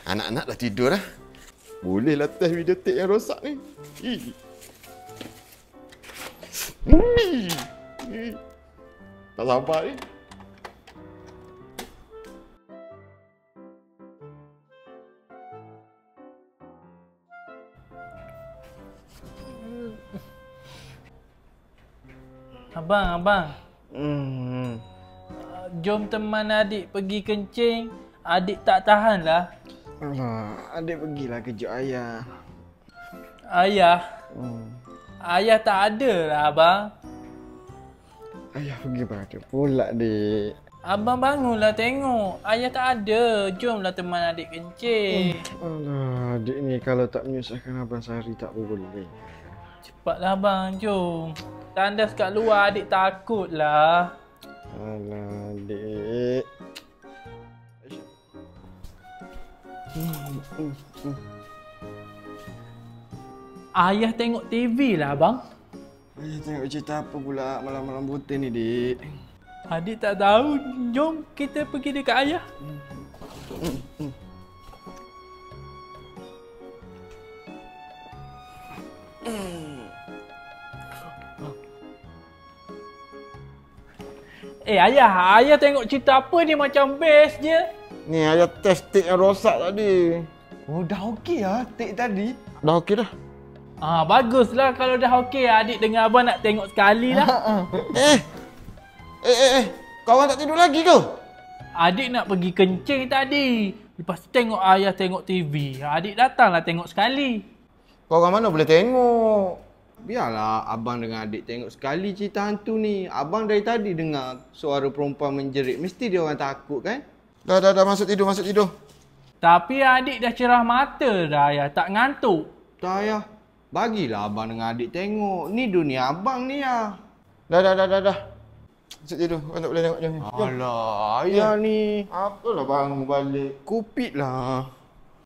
Anak-anak dah tidur dah. Bolehlah test video tape yang rosak ni. Tak sabar ni. Abang. Jom teman adik pergi kencing. Adik tak tahan lah. Alah, adik pergilah kejut ayah. Ayah? Ayah tak ada lah abang. Ayah pergi mana pula, dik? Abang bangunlah tengok. Ayah tak ada. Jomlah teman adik kencing. Alah, adik ni kalau tak menyusahkan Abang Sari tak boleh. Cepatlah abang, jom. Tandas kat luar adik takut lah. Alah, adik. Ayah tengok TV lah abang. Ayah tengok cerita apa pula malam-malam buta ni, dik? Adik tak tahu. Jom kita pergi dekat ayah. Ayah tengok cerita apa ni macam best je. Ni ayah test tape yang rosak tadi. Oh, dah okey lah tape tadi. Dah okey dah. Baguslah kalau dah okey. Adik dengan abang nak tengok sekali lah. Kau orang tak tidur lagi ke? Adik nak pergi kencing tadi. Lepas tu tengok ayah tengok TV. Adik datanglah tengok sekali. Kau orang mana boleh tengok? Biarlah abang dengan adik tengok sekali cerita hantu ni. Abang dari tadi dengar suara perempuan menjerit. Mesti dia orang takut kan? Dah masuk tidur. Tapi adik dah cerah mata dah ayah. Tak ngantuk. Tak ayah. Bagilah abang dengan adik tengok. Ni dunia abang ni lah. Dah. Masuk tidur. Kau tak boleh tengok jom. Alah, ayah ni. Apalah bangun balik. Kupit lah.